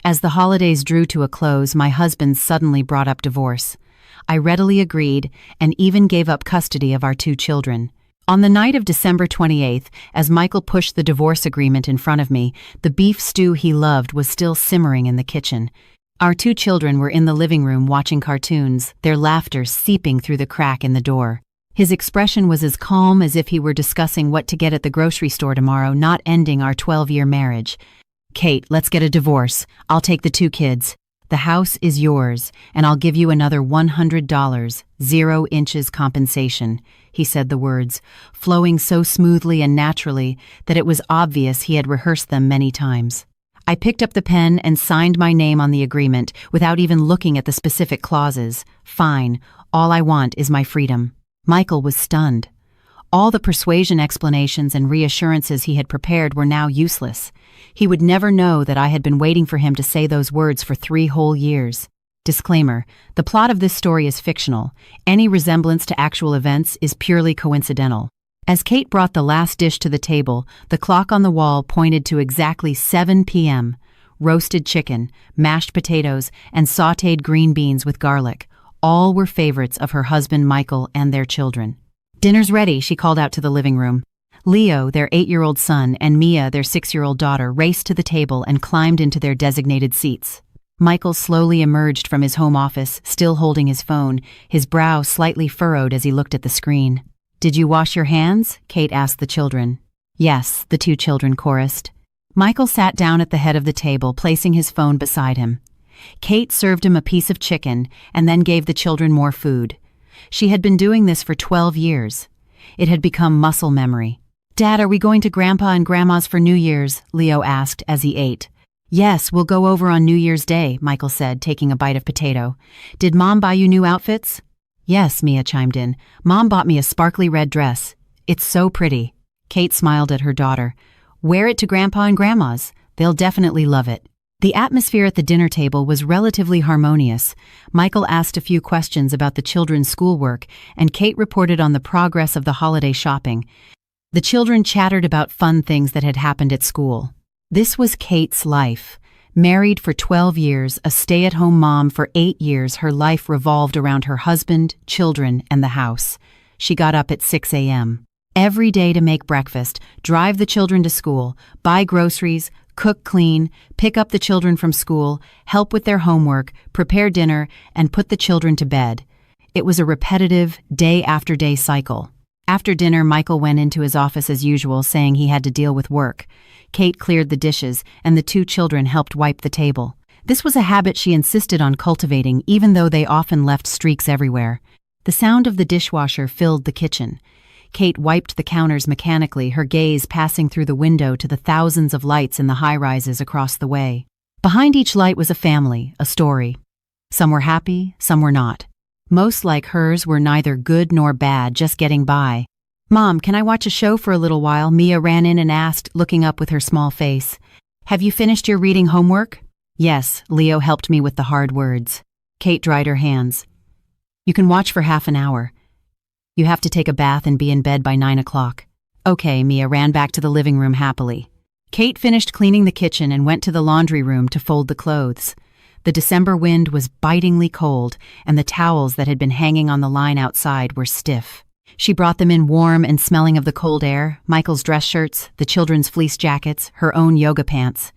As the holidays drew to a close, my husband suddenly brought up divorce. I readily agreed and even gave up custody of our 2 children. On the night of December 28th, as Michael pushed the divorce agreement in front of me, the beef stew he loved was still simmering in the kitchen. Our 2 children were in the living room watching cartoons, their laughter seeping through the crack in the door. His expression was as calm as if he were discussing what to get at the grocery store tomorrow, not ending our 12-year marriage. "Kate, let's get a divorce. I'll take the 2 kids. The house is yours, and I'll give you another $100, 0 inches compensation," he said the words, flowing so smoothly and naturally that it was obvious he had rehearsed them many times. I picked up the pen and signed my name on the agreement without even looking at the specific clauses. Fine, all I want is my freedom. Michael was stunned. All the persuasion explanations and reassurances he had prepared were now useless. He would never know that I had been waiting for him to say those words for 3 whole years. Disclaimer: the plot of this story is fictional. Any resemblance to actual events is purely coincidental. As Kate brought the last dish to the table, the clock on the wall pointed to exactly 7 p.m. Roasted chicken, mashed potatoes, and sautéed green beans with garlic. All were favorites of her husband Michael and their children. "Dinner's ready," she called out to the living room. Leo, their 8-year-old son, and Mia, their 6-year-old daughter, raced to the table and climbed into their designated seats. Michael slowly emerged from his home office, still holding his phone, his brow slightly furrowed as he looked at the screen. "Did you wash your hands?" Kate asked the children. "Yes," the 2 children chorused. Michael sat down at the head of the table, placing his phone beside him. Kate served him a piece of chicken and then gave the children more food. She had been doing this for 12 years. It had become muscle memory. "Dad, are we going to Grandpa and Grandma's for New Year's?" Leo asked as he ate. "Yes, we'll go over on New Year's Day," Michael said, taking a bite of potato. "Did Mom buy you new outfits?" "Yes," Mia chimed in. "Mom bought me a sparkly red dress. It's so pretty." Kate smiled at her daughter. "Wear it to Grandpa and Grandma's. They'll definitely love it." The atmosphere at the dinner table was relatively harmonious. Michael asked a few questions about the children's schoolwork, and Kate reported on the progress of the holiday shopping. The children chattered about fun things that had happened at school. This was Kate's life. Married for 12 years, a stay-at-home mom for 8 years, her life revolved around her husband, children, and the house. She got up at 6 a.m. every day to make breakfast, drive the children to school, buy groceries, cook, clean, pick up the children from school, help with their homework, prepare dinner, and put the children to bed. It was a repetitive, day-after-day cycle. After dinner, Michael went into his office as usual, saying he had to deal with work. Kate cleared the dishes, and the 2 children helped wipe the table. This was a habit she insisted on cultivating, even though they often left streaks everywhere. The sound of the dishwasher filled the kitchen. Kate wiped the counters mechanically, her gaze passing through the window to the thousands of lights in the high-rises across the way. Behind each light was a family, a story. Some were happy, some were not. Most, like hers, were neither good nor bad, just getting by. "Mom, can I watch a show for a little while?" Mia ran in and asked, looking up with her small face. "Have you finished your reading homework?" "Yes," Leo helped me with the hard words. Kate dried her hands. "You can watch for half an hour. You have to take a bath and be in bed by 9 o'clock. "Okay," Mia ran back to the living room happily. Kate finished cleaning the kitchen and went to the laundry room to fold the clothes. The December wind was bitingly cold, and the towels that had been hanging on the line outside were stiff. She brought them in warm and smelling of the cold air, Michael's dress shirts, the children's fleece jackets, her own yoga pants.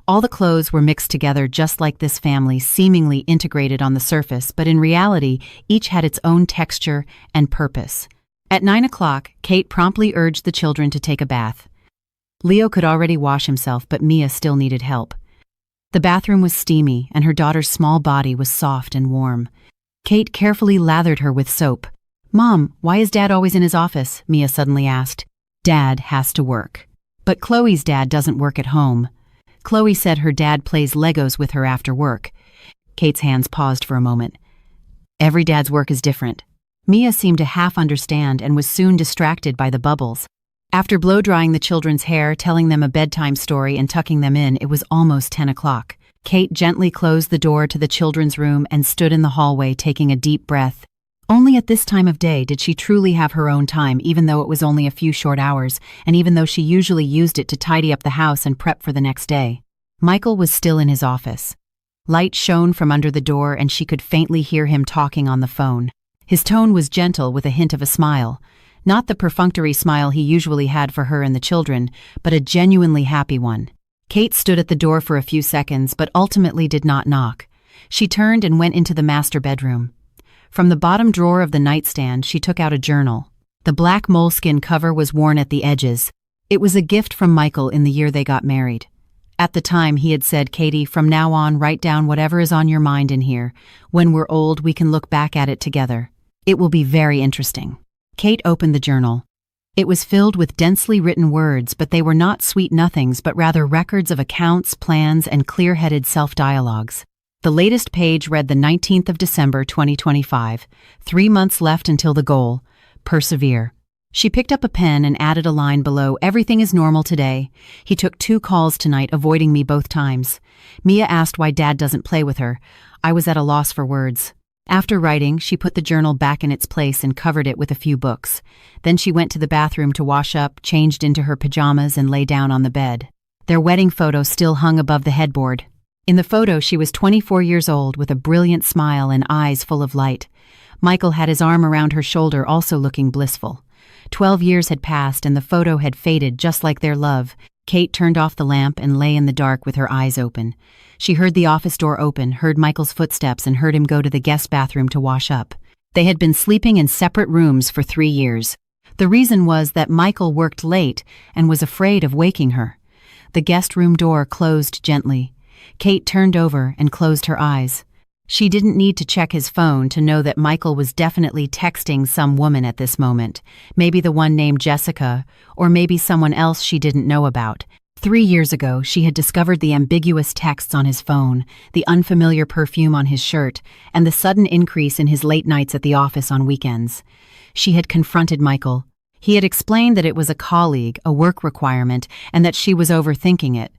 All the clothes were mixed together just like this family, seemingly integrated on the surface, but in reality, each had its own texture and purpose. At 9 o'clock, Kate promptly urged the children to take a bath. Leo could already wash himself, but Mia still needed help. The bathroom was steamy, and her daughter's small body was soft and warm. Kate carefully lathered her with soap. "Mom, why is Dad always in his office?" Mia suddenly asked. "Dad has to work. But Chloe's dad doesn't work at home. Chloe said her dad plays Legos with her after work." Kate's hands paused for a moment. "Every dad's work is different." Mia seemed to half understand and was soon distracted by the bubbles. After blow-drying the children's hair, telling them a bedtime story, and tucking them in, it was almost 10 o'clock. Kate gently closed the door to the children's room and stood in the hallway, taking a deep breath. Only at this time of day did she truly have her own time, even though it was only a few short hours, and even though she usually used it to tidy up the house and prep for the next day. Michael was still in his office. Light shone from under the door and she could faintly hear him talking on the phone. His tone was gentle with a hint of a smile. Not the perfunctory smile he usually had for her and the children, but a genuinely happy one. Kate stood at the door for a few seconds but ultimately did not knock. She turned and went into the master bedroom. From the bottom drawer of the nightstand she took out a journal. The black moleskin cover was worn at the edges. It was a gift from Michael in the year they got married. At the time he had said, "Katie, from now on write down whatever is on your mind in here. When we're old we can look back at it together. It will be very interesting." Kate opened the journal. It was filled with densely written words, but they were not sweet nothings but rather records of accounts, plans, and clear-headed self-dialogues. The latest page read the 19th of December 2025. 3 months left until the goal. Persevere. She picked up a pen and added a line below, "Everything is normal today. He took 2 calls tonight, avoiding me both times. Mia asked why Dad doesn't play with her. I was at a loss for words." After writing, she put the journal back in its place and covered it with a few books. Then she went to the bathroom to wash up, changed into her pajamas, and lay down on the bed. Their wedding photo still hung above the headboard. In the photo, she was 24 years old with a brilliant smile and eyes full of light. Michael had his arm around her shoulder, also looking blissful. 12 years had passed and the photo had faded just like their love. Kate turned off the lamp and lay in the dark with her eyes open. She heard the office door open, heard Michael's footsteps, and heard him go to the guest bathroom to wash up. They had been sleeping in separate rooms for 3 years. The reason was that Michael worked late and was afraid of waking her. The guest room door closed gently. Kate turned over and closed her eyes. She didn't need to check his phone to know that Michael was definitely texting some woman at this moment, maybe the one named Jessica, or maybe someone else she didn't know about. 3 years ago, she had discovered the ambiguous texts on his phone, the unfamiliar perfume on his shirt, and the sudden increase in his late nights at the office on weekends. She had confronted Michael. He had explained that it was a colleague, a work requirement, and that she was overthinking it.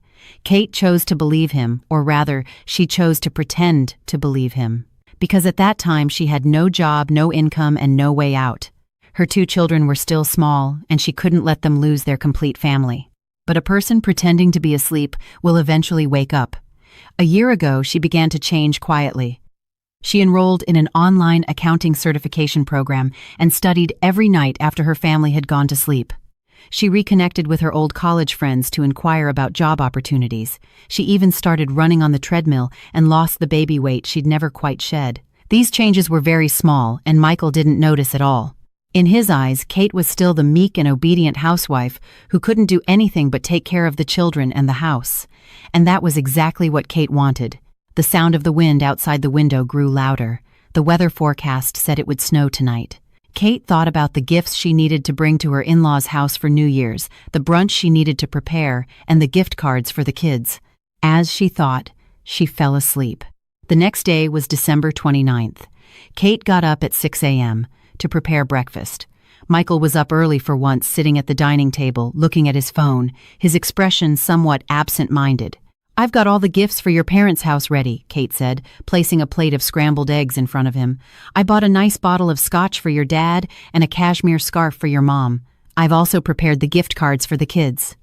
Kate chose to believe him, or rather, she chose to pretend to believe him. Because at that time she had no job, no income, and no way out. Her 2 children were still small, and she couldn't let them lose their complete family. But a person pretending to be asleep will eventually wake up. A year ago, she began to change quietly. She enrolled in an online accounting certification program and studied every night after her family had gone to sleep. She reconnected with her old college friends to inquire about job opportunities. She even started running on the treadmill and lost the baby weight she'd never quite shed. These changes were very small, and Michael didn't notice at all. In his eyes, Kate was still the meek and obedient housewife who couldn't do anything but take care of the children and the house. And that was exactly what Kate wanted. The sound of the wind outside the window grew louder. The weather forecast said it would snow tonight. Kate thought about the gifts she needed to bring to her in-laws' house for New Year's, the brunch she needed to prepare, and the gift cards for the kids. As she thought, she fell asleep. The next day was December 29th. Kate got up at 6 a.m. to prepare breakfast. Michael was up early for once, sitting at the dining table, looking at his phone, his expression somewhat absent-minded. "I've got all the gifts for your parents' house ready," Kate said, placing a plate of scrambled eggs in front of him. "I bought a nice bottle of scotch for your dad and a cashmere scarf for your mom. I've also prepared the gift cards for the kids."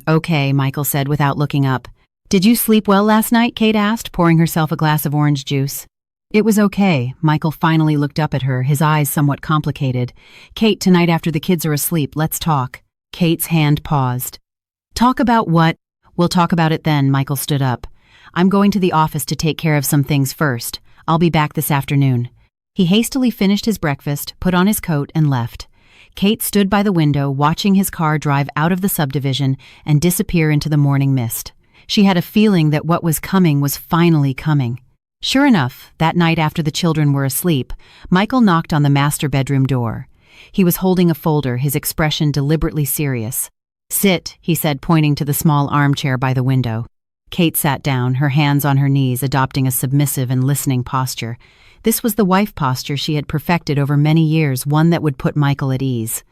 Okay, Michael said without looking up. "Did you sleep well last night?" Kate asked, pouring herself a glass of orange juice. "It was okay." Michael finally looked up at her, his eyes somewhat complicated. "Kate, tonight after the kids are asleep, let's talk." Kate's hand paused. "Talk about what?" "We'll talk about it then." Michael stood up. "I'm going to the office to take care of some things first. I'll be back this afternoon." He hastily finished his breakfast, put on his coat, and left. Kate stood by the window, watching his car drive out of the subdivision and disappear into the morning mist. She had a feeling that what was coming was finally coming. Sure enough, that night after the children were asleep, Michael knocked on the master bedroom door. He was holding a folder, his expression deliberately serious. "Sit," he said, pointing to the small armchair by the window. Kate sat down, her hands on her knees, adopting a submissive and listening posture. This was the wife posture she had perfected over many years, one that would put Michael at ease.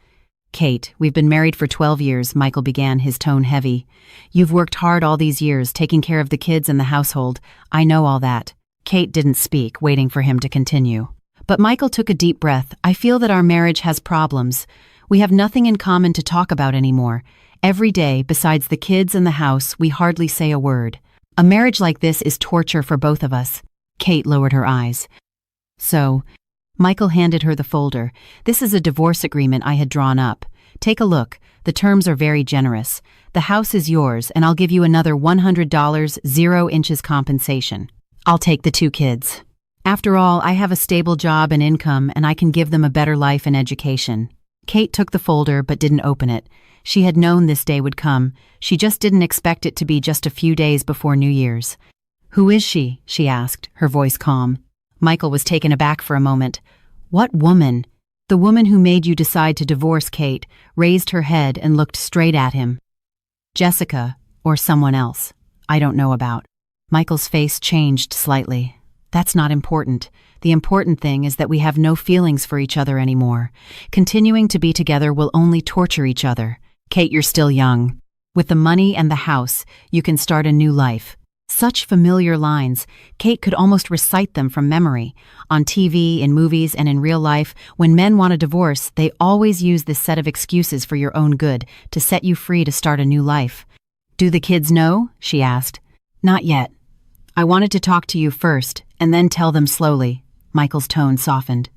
"Kate, we've been married for 12 years, Michael began, his tone heavy. "You've worked hard all these years, taking care of the kids and the household. I know all that." Kate didn't speak, waiting for him to continue. But Michael took a deep breath. "I feel that our marriage has problems. We have nothing in common to talk about anymore. Every day, besides the kids and the house, we hardly say a word. A marriage like this is torture for both of us. Kate lowered her eyes. So, Michael handed her the folder. This is a divorce agreement I had drawn up. Take a look. The terms are very generous. The house is yours, and I'll give you another $100, 0 inches compensation. I'll take the 2 kids. After all, I have a stable job and income, and I can give them a better life and education. Kate took the folder but didn't open it. She had known this day would come. She just didn't expect it to be just a few days before New Year's. Who is she? She asked, her voice calm. Michael was taken aback for a moment. What woman? The woman who made you decide to divorce Kate raised her head and looked straight at him. Jessica, or someone else, I don't know about. Michael's face changed slightly. That's not important. The important thing is that we have no feelings for each other anymore. Continuing to be together will only torture each other. Kate, you're still young. With the money and the house, you can start a new life. Such familiar lines, Kate could almost recite them from memory. On TV, in movies, and in real life, when men want a divorce, they always use this set of excuses for your own good, to set you free to start a new life. Do the kids know? She asked. Not yet. I wanted to talk to you first, and then tell them slowly. Michael's tone softened.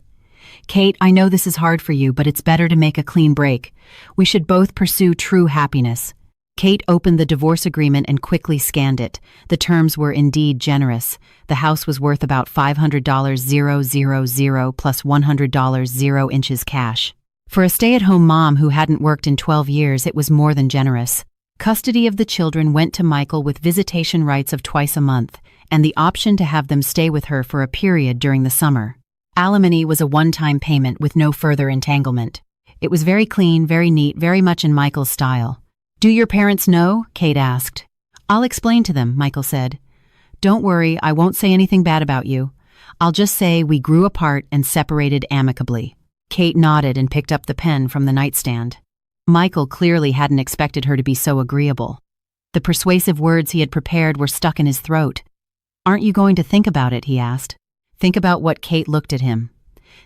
Kate, I know this is hard for you, but it's better to make a clean break. We should both pursue true happiness. Kate opened the divorce agreement and quickly scanned it. The terms were indeed generous. The house was worth about $500 000 plus $100 0 inches cash. For a stay-at-home mom who hadn't worked in 12 years, it was more than generous. Custody of the children went to Michael with visitation rights of twice a month, and the option to have them stay with her for a period during the summer. Alimony was a one-time payment with no further entanglement. It was very clean, very neat, very much in Michael's style. Do your parents know? Kate asked. I'll explain to them, Michael said. Don't worry, I won't say anything bad about you. I'll just say we grew apart and separated amicably. Kate nodded and picked up the pen from the nightstand. Michael clearly hadn't expected her to be so agreeable. The persuasive words he had prepared were stuck in his throat. Aren't you going to think about it? He asked. Think about what Kate looked at him.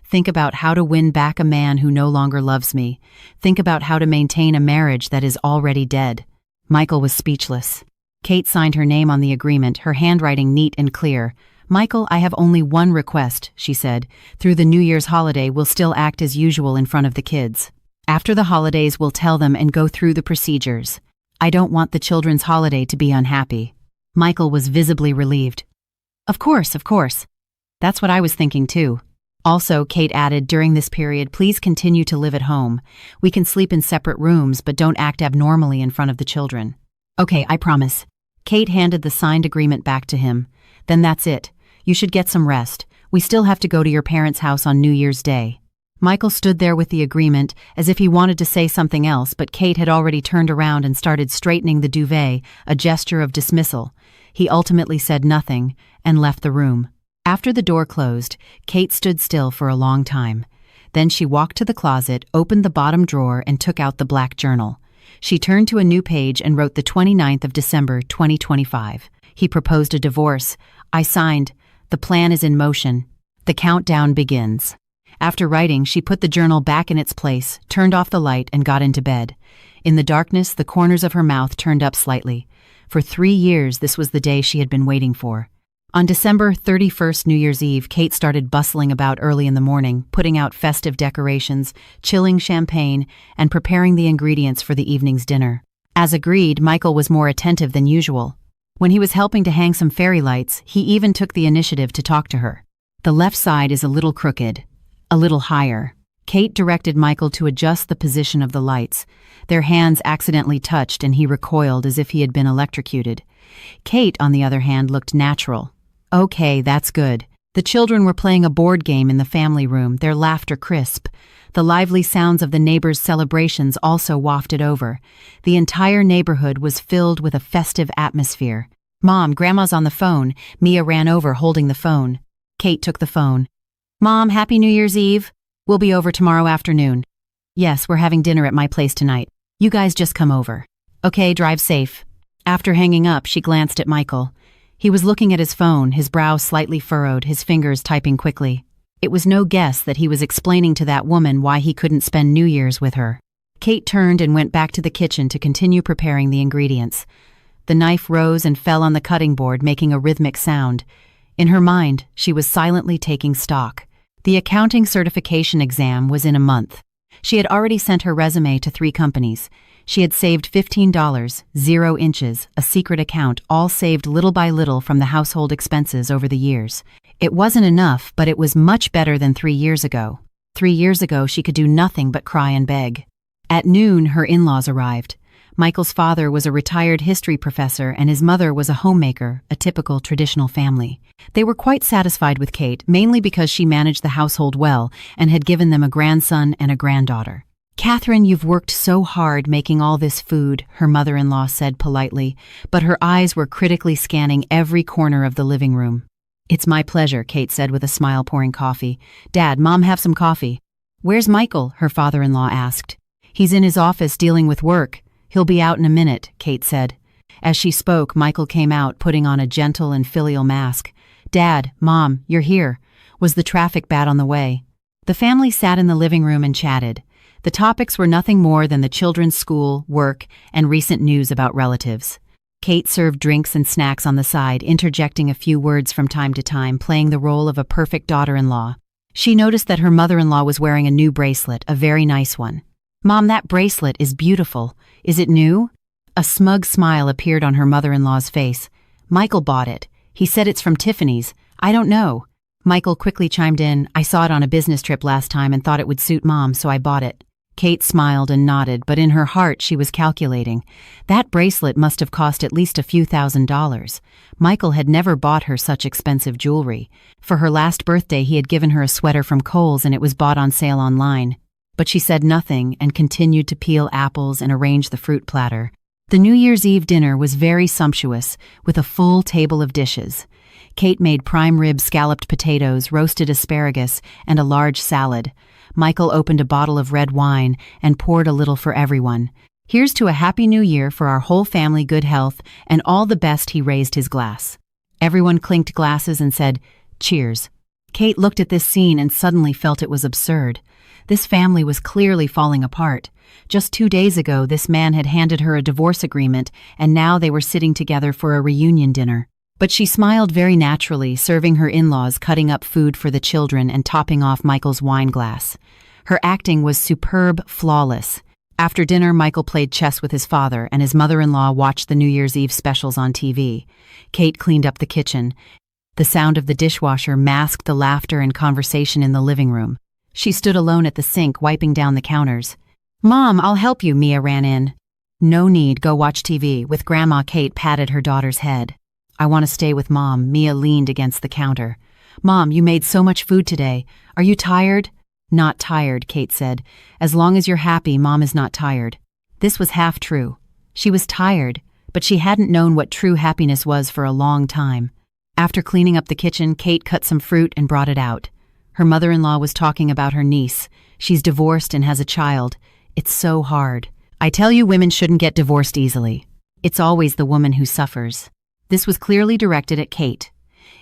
Think about how to win back a man who no longer loves me. Think about how to maintain a marriage that is already dead. Michael was speechless. Kate signed her name on the agreement, her handwriting neat and clear. Michael, I have only one request, she said. Through the New Year's holiday, we'll still act as usual in front of the kids. After the holidays, we'll tell them and go through the procedures. I don't want the children's holiday to be unhappy. Michael was visibly relieved. Of course, of course. That's what I was thinking too. Also, Kate added, during this period, please continue to live at home. We can sleep in separate rooms, but don't act abnormally in front of the children. Okay, I promise. Kate handed the signed agreement back to him. Then that's it. You should get some rest. We still have to go to your parents' house on New Year's Day. Michael stood there with the agreement, as if he wanted to say something else, but Kate had already turned around and started straightening the duvet, a gesture of dismissal. He ultimately said nothing and left the room. After the door closed, Kate stood still for a long time. Then she walked to the closet, opened the bottom drawer, and took out the black journal. She turned to a new page and wrote the 29th of December, 2025. He proposed a divorce. I signed. The plan is in motion. The countdown begins. After writing, she put the journal back in its place, turned off the light, and got into bed. In the darkness, the corners of her mouth turned up slightly. For 3 years, this was the day she had been waiting for. On December 31st, New Year's Eve, Kate started bustling about early in the morning, putting out festive decorations, chilling champagne, and preparing the ingredients for the evening's dinner. As agreed, Michael was more attentive than usual. When he was helping to hang some fairy lights, he even took the initiative to talk to her. The left side is a little crooked, a little higher. Kate directed Michael to adjust the position of the lights. Their hands accidentally touched and he recoiled as if he had been electrocuted. Kate, on the other hand, looked natural. Okay, that's good. The children were playing a board game in the family room, their laughter crisp. The lively sounds of the neighbors' celebrations also wafted over. The entire neighborhood was filled with a festive atmosphere. Mom, Grandma's on the phone. Mia ran over holding the phone. Kate took the phone. Mom, Happy New Year's Eve. We'll be over tomorrow afternoon. Yes, we're having dinner at my place tonight. You guys just come over. Okay, drive safe. After hanging up, she glanced at Michael. He was looking at his phone, his brow slightly furrowed, his fingers typing quickly. It was no guess that he was explaining to that woman why he couldn't spend New Year's with her. Kate turned and went back to the kitchen to continue preparing the ingredients. The knife rose and fell on the cutting board, making a rhythmic sound. In her mind, she was silently taking stock. The accounting certification exam was in a month. She had already sent her resume to 3 companies. She had saved $15, 0 inches, a secret account, all saved little by little from the household expenses over the years. It wasn't enough, but it was much better than 3 years ago. 3 years ago, she could do nothing but cry and beg. At noon, her in-laws arrived. Michael's father was a retired history professor and his mother was a homemaker, a typical traditional family. They were quite satisfied with Kate, mainly because she managed the household well and had given them a grandson and a granddaughter. "Catherine, you've worked so hard making all this food," her mother-in-law said politely, but her eyes were critically scanning every corner of the living room. "It's my pleasure," Kate said with a smile, pouring coffee. "Dad, Mom, have some coffee." "Where's Michael?" her father-in-law asked. "He's in his office dealing with work. He'll be out in a minute," Kate said. As she spoke, Michael came out, putting on a gentle and filial mask. "Dad, Mom, you're here. Was the traffic bad on the way?" The family sat in the living room and chatted. The topics were nothing more than the children's school, work, and recent news about relatives. Kate served drinks and snacks on the side, interjecting a few words from time to time, playing the role of a perfect daughter-in-law. She noticed that her mother-in-law was wearing a new bracelet, a very nice one. "Mom, that bracelet is beautiful. Is it new?" A smug smile appeared on her mother-in-law's face. "Michael bought it. He said it's from Tiffany's. I don't know." Michael quickly chimed in. "I saw it on a business trip last time and thought it would suit Mom, so I bought it." Kate smiled and nodded, but in her heart she was calculating. That bracelet must have cost at least a few $1,000s. Michael had never bought her such expensive jewelry. For her last birthday he had given her a sweater from Kohl's and it was bought on sale online. But she said nothing and continued to peel apples and arrange the fruit platter. The New Year's Eve dinner was very sumptuous, with a full table of dishes. Kate made prime rib scalloped potatoes, roasted asparagus, and a large salad. Michael opened a bottle of red wine and poured a little for everyone. "Here's to a happy new year for our whole family, good health, and all the best." He raised his glass. Everyone clinked glasses and said, "Cheers." Kate looked at this scene and suddenly felt it was absurd. This family was clearly falling apart. Just 2 days ago, this man had handed her a divorce agreement, and now they were sitting together for a reunion dinner. But she smiled very naturally, serving her in-laws, cutting up food for the children, and topping off Michael's wine glass. Her acting was superb, flawless. After dinner, Michael played chess with his father, and his mother-in-law watched the New Year's Eve specials on TV. Kate cleaned up the kitchen. The sound of the dishwasher masked the laughter and conversation in the living room. She stood alone at the sink, wiping down the counters. "Mom, I'll help you," Mia ran in. "No need, go watch TV," with Grandma. Kate patted her daughter's head. "I want to stay with Mom." Mia leaned against the counter. "Mom, you made so much food today. Are you tired?" "Not tired," Kate said. "As long as you're happy, Mom is not tired." This was half true. She was tired, but she hadn't known what true happiness was for a long time. After cleaning up the kitchen, Kate cut some fruit and brought it out. Her mother-in-law was talking about her niece. "She's divorced and has a child. It's so hard. I tell you, women shouldn't get divorced easily. It's always the woman who suffers." This was clearly directed at Kate.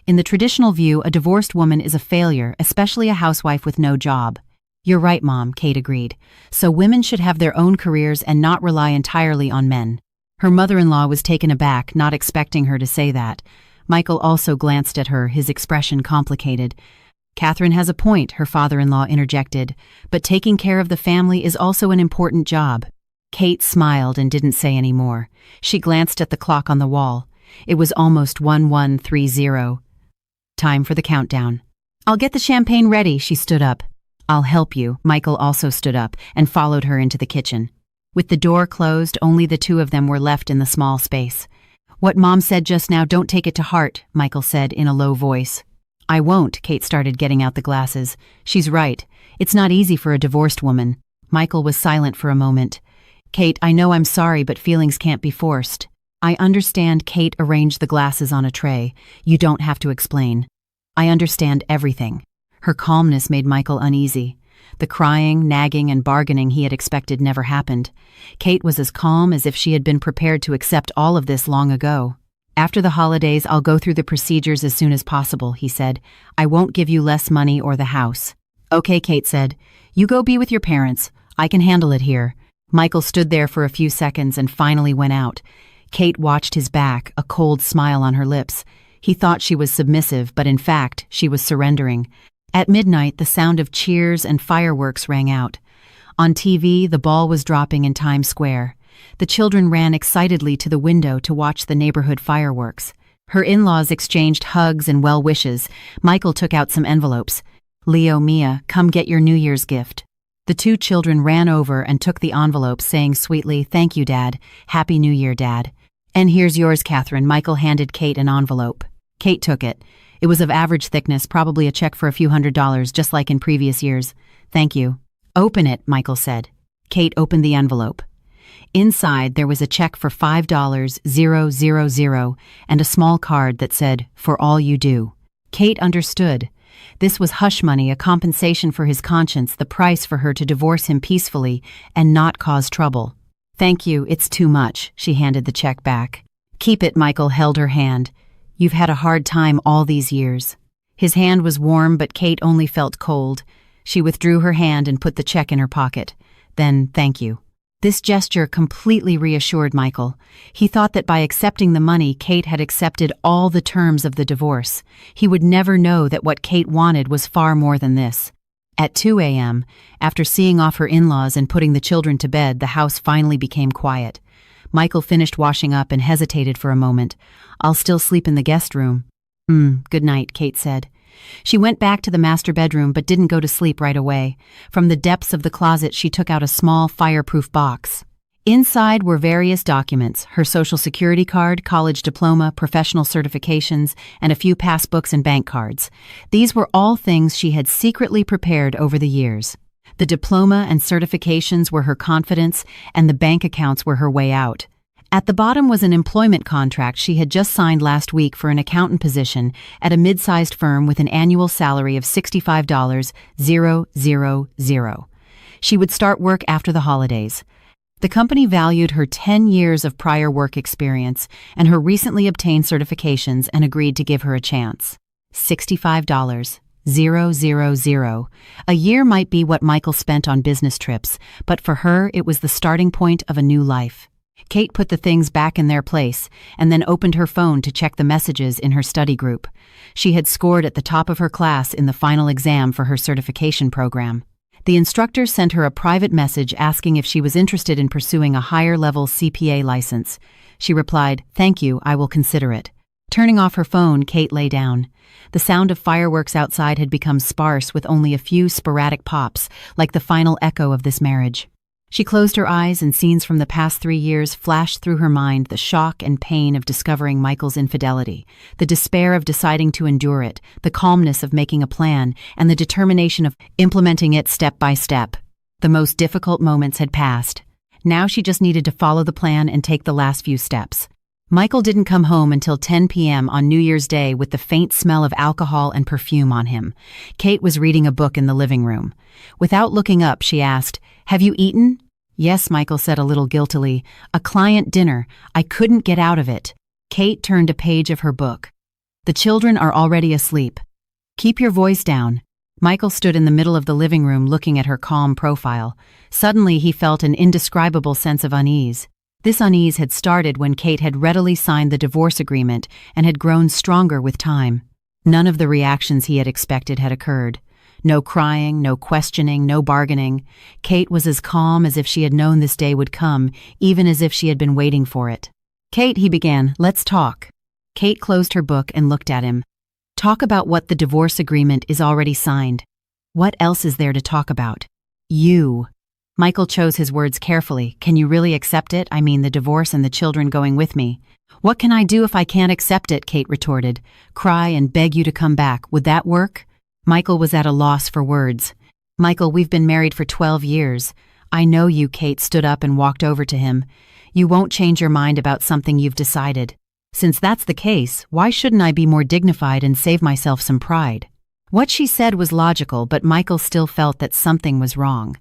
In the traditional view, a divorced woman is a failure, especially a housewife with no job. "You're right, Mom," Kate agreed. "So women should have their own careers and not rely entirely on men." Her mother-in-law was taken aback, not expecting her to say that. Michael also glanced at her, his expression complicated. "Catherine has a point," her father-in-law interjected, "but taking care of the family is also an important job." Kate smiled and didn't say any more. She glanced at the clock on the wall. It was almost 11:30. Time for the countdown. "I'll get the champagne ready," she stood up. "I'll help you." Michael also stood up and followed her into the kitchen. With the door closed, only the two of them were left in the small space. "What Mom said just now, don't take it to heart," Michael said in a low voice. "I won't." Kate started getting out the glasses. "She's right. It's not easy for a divorced woman." Michael was silent for a moment. "Kate, I know I'm sorry, but feelings can't be forced." "I understand." Kate arranged the glasses on a tray. "You don't have to explain. I understand everything." Her calmness made Michael uneasy. The crying, nagging, and bargaining he had expected never happened. Kate was as calm as if she had been prepared to accept all of this long ago. "After the holidays, I'll go through the procedures as soon as possible," he said. "I won't give you less money or the house." "Okay," Kate said. "You go be with your parents. I can handle it here." Michael stood there for a few seconds and finally went out. Kate watched his back, a cold smile on her lips. He thought she was submissive, but in fact, she was surrendering. At midnight, the sound of cheers and fireworks rang out. On TV, the ball was dropping in Times Square. The children ran excitedly to the window to watch the neighborhood fireworks. Her in-laws exchanged hugs and well wishes. Michael took out some envelopes. "Leo, Mia, come get your New Year's gift." The two children ran over and took the envelopes, saying sweetly, "Thank you, Dad. Happy New Year, Dad." "And here's yours, Catherine." Michael handed Kate an envelope. Kate took it. It was of average thickness, probably a check for a few $100s, just like in previous years. "Thank you." "Open it," Michael said. Kate opened the envelope. Inside, there was a check for $5,000 and a small card that said, "For all you do." Kate understood. This was hush money, a compensation for his conscience, the price for her to divorce him peacefully and not cause trouble. "Thank you, it's too much." She handed the check back. "Keep it," Michael held her hand. "You've had a hard time all these years." His hand was warm, but Kate only felt cold. She withdrew her hand and put the check in her pocket. Then, "Thank you." This gesture completely reassured Michael. He thought that by accepting the money, Kate had accepted all the terms of the divorce. He would never know that what Kate wanted was far more than this. At 2 a.m., after seeing off her in-laws and putting the children to bed, the house finally became quiet. Michael finished washing up and hesitated for a moment. "I'll still sleep in the guest room." Good night," Kate said. She went back to the master bedroom but didn't go to sleep right away. From the depths of the closet, she took out a small, fireproof box. Inside were various documents: her social security card, college diploma, professional certifications, and a few passbooks and bank cards. These were all things she had secretly prepared over the years. The diploma and certifications were her confidence, and the bank accounts were her way out. At the bottom was an employment contract she had just signed last week for an accountant position at a mid-sized firm with an annual salary of $65,000. She would start work after the holidays. The company valued her 10 years of prior work experience and her recently obtained certifications and agreed to give her a chance. $65,000. A year might be what Michael spent on business trips, but for her it was the starting point of a new life. Kate put the things back in their place and then opened her phone to check the messages in her study group. She had scored at the top of her class in the final exam for her certification program. The instructor sent her a private message asking if she was interested in pursuing a higher-level CPA license. She replied, "Thank you, I will consider it." Turning off her phone, Kate lay down. The sound of fireworks outside had become sparse with only a few sporadic pops, like the final echo of this marriage. She closed her eyes and scenes from the past 3 years flashed through her mind: the shock and pain of discovering Michael's infidelity, the despair of deciding to endure it, the calmness of making a plan, and the determination of implementing it step by step. The most difficult moments had passed. Now she just needed to follow the plan and take the last few steps. Michael didn't come home until 10 p.m. on New Year's Day with the faint smell of alcohol and perfume on him. Kate was reading a book in the living room. Without looking up, she asked, "Have you eaten?" "Yes," Michael said a little guiltily. "A client dinner. I couldn't get out of it." Kate turned a page of her book. "The children are already asleep. Keep your voice down." Michael stood in the middle of the living room looking at her calm profile. Suddenly he felt an indescribable sense of unease. This unease had started when Kate had readily signed the divorce agreement and had grown stronger with time. None of the reactions he had expected had occurred. No crying, no questioning, no bargaining. Kate was as calm as if she had known this day would come, even as if she had been waiting for it. "Kate," he began, "let's talk." Kate closed her book and looked at him. "Talk about what the divorce agreement is already signed. What else is there to talk about?" "You." Michael chose his words carefully. "Can you really accept it? I mean, the divorce and the children going with me." "What can I do if I can't accept it?" Kate retorted. "Cry and beg you to come back. Would that work?" Michael was at a loss for words. "Michael, we've been married for 12 years. I know you." Kate stood up and walked over to him. "You won't change your mind about something you've decided. Since that's the case, why shouldn't I be more dignified and save myself some pride?" What she said was logical, but Michael still felt that something was wrong.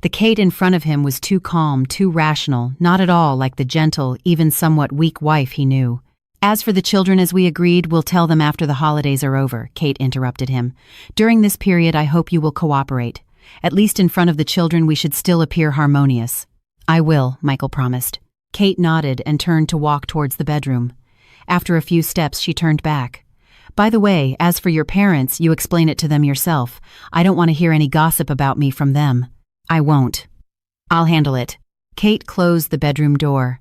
The Kate in front of him was too calm, too rational, not at all like the gentle, even somewhat weak wife he knew. "As for the children, as we agreed, we'll tell them after the holidays are over," Kate interrupted him. "During this period, I hope you will cooperate. At least in front of the children, we should still appear harmonious." "I will," Michael promised. Kate nodded and turned to walk towards the bedroom. After a few steps, she turned back. By the way, as for your parents, you explain it to them yourself. I don't want to hear any gossip about me from them. I won't. I'll handle it. Kate closed the bedroom door.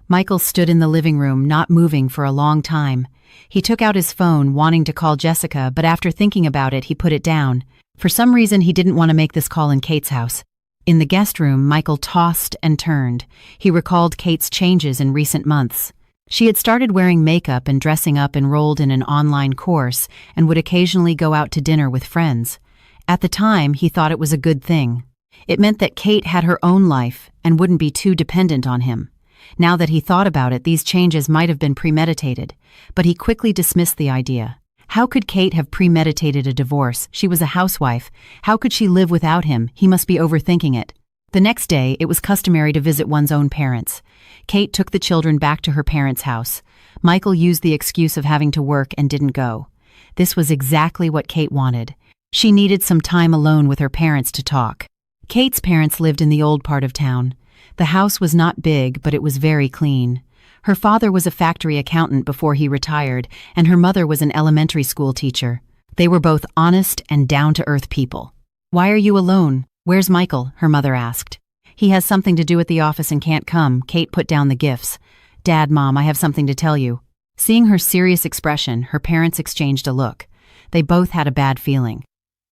Michael stood in the living room, not moving for a long time. He took out his phone, wanting to call Jessica, but after thinking about it, he put it down. For some reason, he didn't want to make this call in Kate's house. In the guest room, Michael tossed and turned. He recalled Kate's changes in recent months. She had started wearing makeup and dressing up, enrolled in an online course, and would occasionally go out to dinner with friends. At the time, he thought it was a good thing. It meant that Kate had her own life and wouldn't be too dependent on him. Now that he thought about it, these changes might have been premeditated, but he quickly dismissed the idea. How could Kate have premeditated a divorce? She was a housewife. How could she live without him? He must be overthinking it. The next day, it was customary to visit one's own parents. Kate took the children back to her parents' house. Michael used the excuse of having to work and didn't go. This was exactly what Kate wanted. She needed some time alone with her parents to talk. Kate's parents lived in the old part of town. The house was not big, but it was very clean. Her father was a factory accountant before he retired, and her mother was an elementary school teacher. They were both honest and down-to-earth people. "Why are you alone? Where's Michael?" her mother asked. "He has something to do at the office and can't come." Kate put down the gifts. "Dad, Mom, I have something to tell you." Seeing her serious expression, her parents exchanged a look. They both had a bad feeling.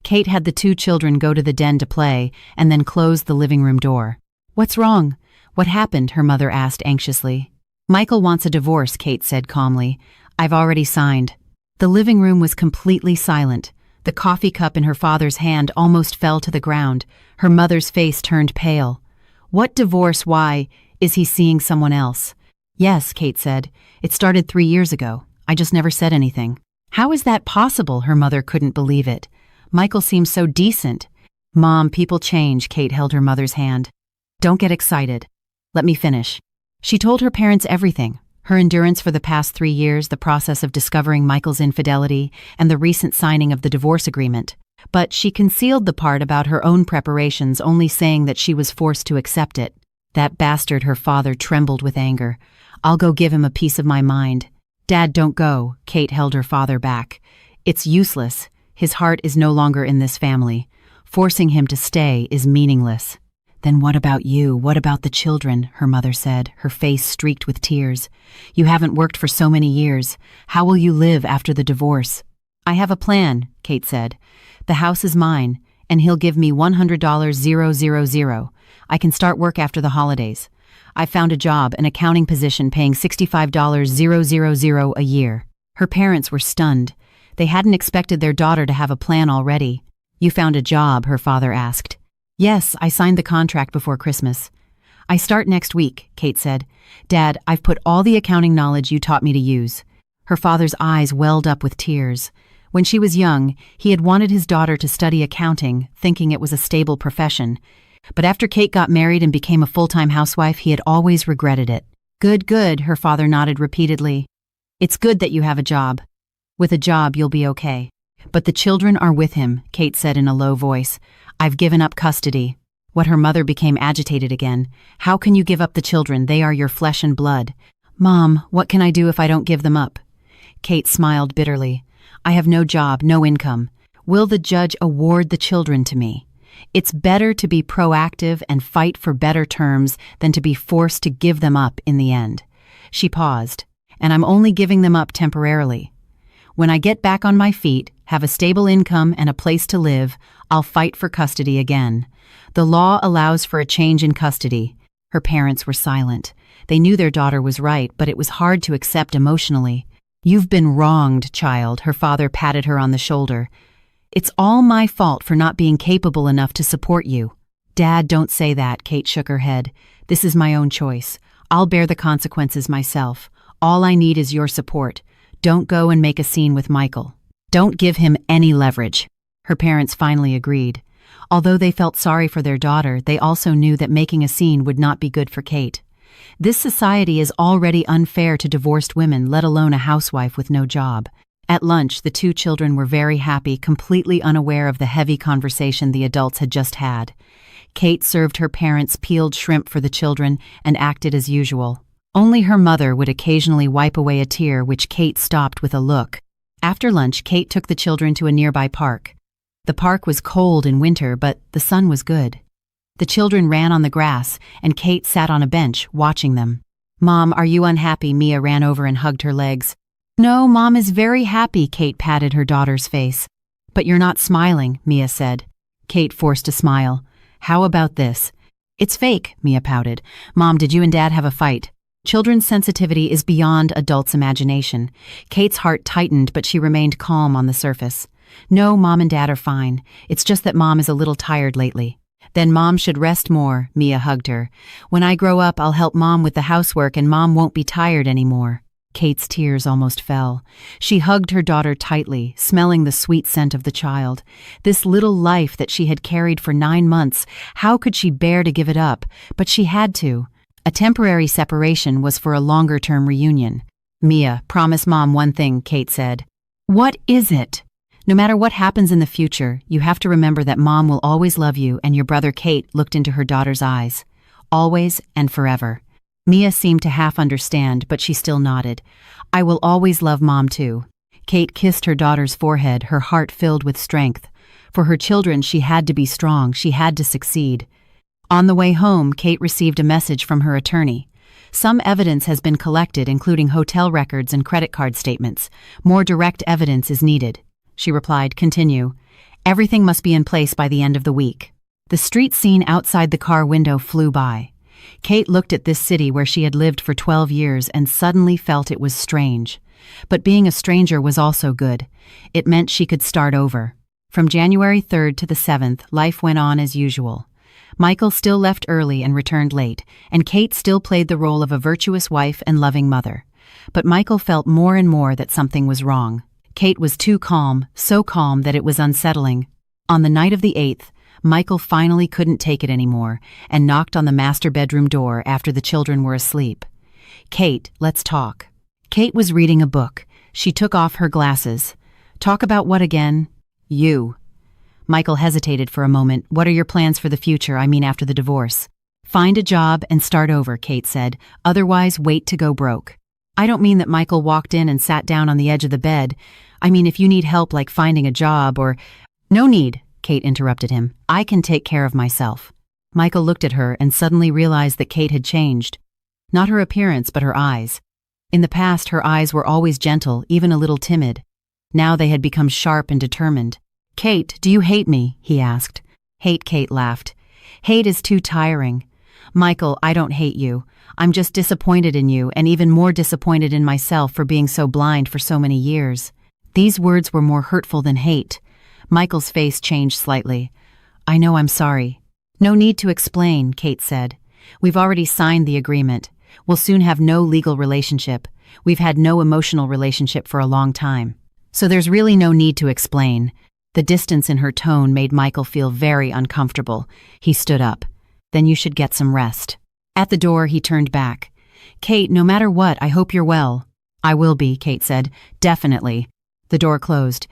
Kate had the two children go to the den to play and then closed the living room door. "What's wrong? What happened?" her mother asked anxiously. "Michael wants a divorce," Kate said calmly. "I've already signed." The living room was completely silent. The coffee cup in her father's hand almost fell to the ground. Her mother's face turned pale. "What divorce? Why? Is he seeing someone else?" "Yes," Kate said. "It started 3 years ago. I just never said anything." "How is that possible?" Her mother couldn't believe it. "Michael seems so decent." "Mom, people change." Kate held her mother's hand. "Don't get excited. Let me finish." She told her parents everything. Her endurance for the past 3 years, the process of discovering Michael's infidelity, and the recent signing of the divorce agreement. But she concealed the part about her own preparations, only saying that she was forced to accept it. "That bastard," her father trembled with anger. "I'll go give him a piece of my mind." "Dad, don't go." Kate held her father back. "It's useless. His heart is no longer in this family. Forcing him to stay is meaningless." "Then what about you? What about the children?" her mother said, her face streaked with tears. "You haven't worked for so many years. How will you live after the divorce?" "I have a plan," Kate said. "The house is mine, and he'll give me $100,000. I can start work after the holidays. I found a job, an accounting position paying $65,000 a year." Her parents were stunned. They hadn't expected their daughter to have a plan already. "You found a job?" her father asked. "Yes, I signed the contract before Christmas." "I start next week," Kate said. "Dad, I've put all the accounting knowledge you taught me to use." Her father's eyes welled up with tears. When she was young, he had wanted his daughter to study accounting, thinking it was a stable profession. But after Kate got married and became a full-time housewife, he had always regretted it. "Good, good," her father nodded repeatedly. "It's good that you have a job. With a job, you'll be okay." "But the children are with him," Kate said in a low voice. "I've given up custody." What her mother became agitated again. "How can you give up the children? They are your flesh and blood." "Mom, what can I do if I don't give them up?" Kate smiled bitterly. "I have no job, no income. Will the judge award the children to me? It's better to be proactive and fight for better terms than to be forced to give them up in the end." She paused. "And I'm only giving them up temporarily. When I get back on my feet, have a stable income and a place to live, I'll fight for custody again. The law allows for a change in custody." Her parents were silent. They knew their daughter was right, but it was hard to accept emotionally. "You've been wronged, child," her father patted her on the shoulder. "It's all my fault for not being capable enough to support you." "Dad, don't say that," Kate shook her head. "This is my own choice. I'll bear the consequences myself. All I need is your support. Don't go and make a scene with Michael. Don't give him any leverage." Her parents finally agreed. Although they felt sorry for their daughter, they also knew that making a scene would not be good for Kate. This society is already unfair to divorced women, let alone a housewife with no job. At lunch, the two children were very happy, completely unaware of the heavy conversation the adults had just had. Kate served her parents peeled shrimp for the children and acted as usual. Only her mother would occasionally wipe away a tear, which Kate stopped with a look. After lunch, Kate took the children to a nearby park. The park was cold in winter, but the sun was good. The children ran on the grass, and Kate sat on a bench, watching them. "Mom, are you unhappy?" Mia ran over and hugged her legs. "No, Mom is very happy," Kate patted her daughter's face. "But you're not smiling," Mia said. Kate forced a smile. "How about this?" "It's fake," Mia pouted. "Mom, did you and Dad have a fight?" Children's sensitivity is beyond adults' imagination. Kate's heart tightened, but she remained calm on the surface. "No, Mom and Dad are fine. It's just that Mom is a little tired lately." "Then Mom should rest more," Mia hugged her. "When I grow up, I'll help Mom with the housework and Mom won't be tired anymore." Kate's tears almost fell. She hugged her daughter tightly, smelling the sweet scent of the child. This little life that she had carried for 9 months, how could she bear to give it up? But she had to. A temporary separation was for a longer-term reunion. "Mia, promise Mom one thing," Kate said. "What is it?" "No matter what happens in the future, you have to remember that Mom will always love you," and your brother Kate looked into her daughter's eyes. "Always and forever." Mia seemed to half understand, but she still nodded. "I will always love Mom too." Kate kissed her daughter's forehead, her heart filled with strength. For her children, she had to be strong, she had to succeed. On the way home, Kate received a message from her attorney. "Some evidence has been collected, including hotel records and credit card statements. More direct evidence is needed." She replied, "Continue. Everything must be in place by the end of the week." The street scene outside the car window flew by. Kate looked at this city where she had lived for 12 years and suddenly felt it was strange. But being a stranger was also good. It meant she could start over. From January 3rd to the 7th, life went on as usual. Michael still left early and returned late, and Kate still played the role of a virtuous wife and loving mother. But Michael felt more and more that something was wrong. Kate was too calm, so calm that it was unsettling. On the night of the 8th, Michael finally couldn't take it anymore and knocked on the master bedroom door after the children were asleep. "Kate, let's talk." Kate was reading a book. She took off her glasses. "Talk about what again?" "You." Michael hesitated for a moment. "What are your plans for the future? I mean after the divorce." "Find a job and start over," Kate said. "Otherwise, wait to go broke." "I don't mean that." Michael walked in and sat down on the edge of the bed. "I mean if you need help like finding a job or—" "No need," Kate interrupted him. "I can take care of myself." Michael looked at her and suddenly realized that Kate had changed. Not her appearance, but her eyes. In the past, her eyes were always gentle, even a little timid. Now they had become sharp and determined. "Kate, do you hate me?" he asked. "Hate?" Kate laughed. "Hate is too tiring." "Michael, I don't hate you. I'm just disappointed in you and even more disappointed in myself for being so blind for so many years." These words were more hurtful than hate. Michael's face changed slightly. "I know, I'm sorry." "No need to explain," Kate said. "We've already signed the agreement. We'll soon have no legal relationship. We've had no emotional relationship for a long time. So there's really no need to explain." The distance in her tone made Michael feel very uncomfortable. He stood up. "Then you should get some rest." At the door, he turned back. "Kate, no matter what, I hope you're well." "I will be," Kate said. "Definitely." The door closed.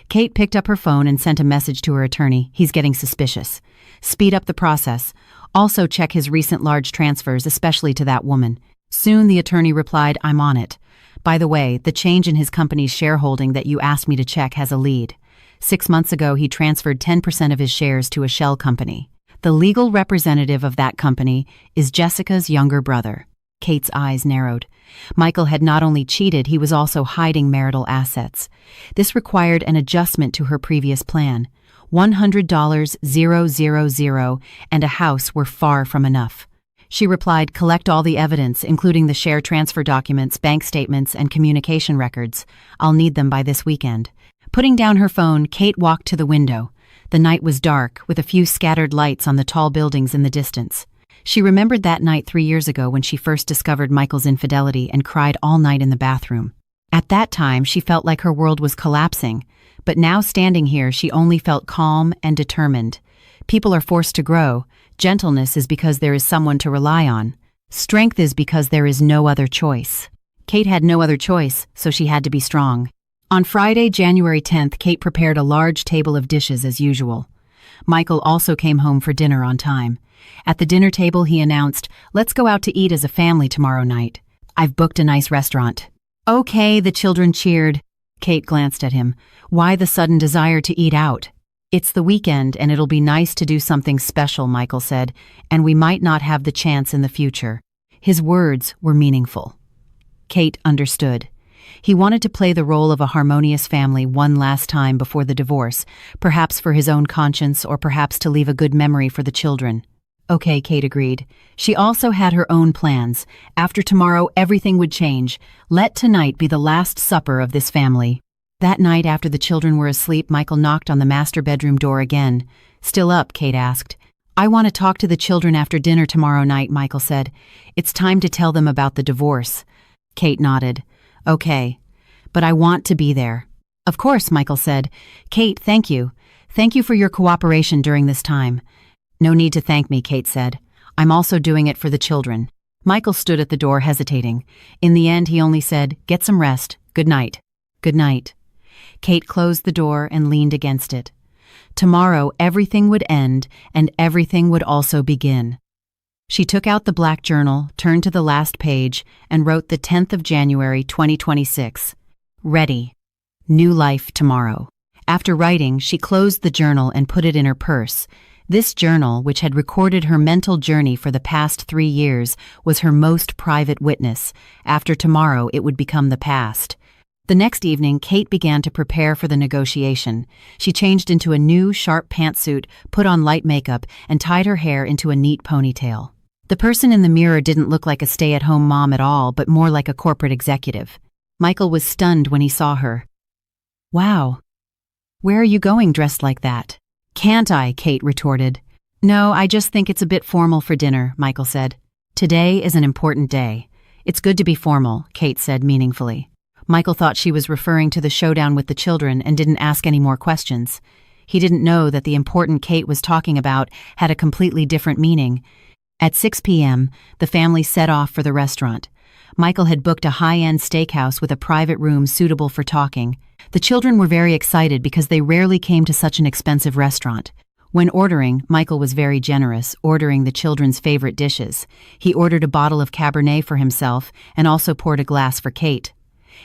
Kate picked up her phone and sent a message to her attorney. "He's getting suspicious. Speed up the process. Also check his recent large transfers, especially to that woman." Soon the attorney replied, "I'm on it. By the way, the change in his company's shareholding that you asked me to check has a lead. 6 months ago, he transferred 10% of his shares to a shell company. The legal representative of that company is Jessica's younger brother." Kate's eyes narrowed. Michael had not only cheated, he was also hiding marital assets. This required an adjustment to her previous plan. $100,000 and a house were far from enough. She replied, "Collect all the evidence, including the share transfer documents, bank statements, and communication records. I'll need them by this weekend." Putting down her phone, Kate walked to the window. The night was dark, with a few scattered lights on the tall buildings in the distance. She remembered that night 3 years ago when she first discovered Michael's infidelity and cried all night in the bathroom. At that time, she felt like her world was collapsing, but now standing here, she only felt calm and determined. People are forced to grow. Gentleness is because there is someone to rely on. Strength is because there is no other choice. Kate had no other choice, so she had to be strong. On Friday, January 10th, Kate prepared a large table of dishes as usual. Michael also came home for dinner on time. At the dinner table, he announced, "Let's go out to eat as a family tomorrow night. I've booked a nice restaurant." "Okay," the children cheered. Kate glanced at him. Why the sudden desire to eat out? "It's the weekend and it'll be nice to do something special," Michael said, "and we might not have the chance in the future." His words were meaningful. Kate understood. He wanted to play the role of a harmonious family one last time before the divorce, perhaps for his own conscience or perhaps to leave a good memory for the children. Okay, Kate agreed. She also had her own plans. After tomorrow, everything would change. Let tonight be the last supper of this family. That night, after the children were asleep, Michael knocked on the master bedroom door again. "Still up?" Kate asked. "I want to talk to the children after dinner tomorrow night," Michael said. "It's time to tell them about the divorce." Kate nodded. "Okay, but I want to be there." "Of course," Michael said. "Kate, thank you. Thank you for your cooperation during this time." "No need to thank me," Kate said. "I'm also doing it for the children." Michael stood at the door hesitating. In the end, he only said, "Get some rest. Good night." "Good night." Kate closed the door and leaned against it. Tomorrow, everything would end, and everything would also begin. She took out the black journal, turned to the last page, and wrote the 10th of January, 2026. Ready. New life tomorrow. After writing, she closed the journal and put it in her purse. This journal, which had recorded her mental journey for the past 3 years, was her most private witness. After tomorrow, it would become the past. The next evening, Kate began to prepare for the negotiation. She changed into a new, sharp pantsuit, put on light makeup, and tied her hair into a neat ponytail. The person in the mirror didn't look like a stay-at-home mom at all, but more like a corporate executive. Michael was stunned when he saw her. "Wow. Where are you going dressed like that?" "Can't I?" Kate retorted. "No, I just think it's a bit formal for dinner," Michael said. "Today is an important day. It's good to be formal," Kate said meaningfully. Michael thought she was referring to the showdown with the children and didn't ask any more questions. He didn't know that the important Kate was talking about had a completely different meaning. At 6 p.m., the family set off for the restaurant. Michael had booked a high-end steakhouse with a private room suitable for talking. The children were very excited because they rarely came to such an expensive restaurant. When ordering, Michael was very generous, ordering the children's favorite dishes. He ordered a bottle of Cabernet for himself and also poured a glass for Kate.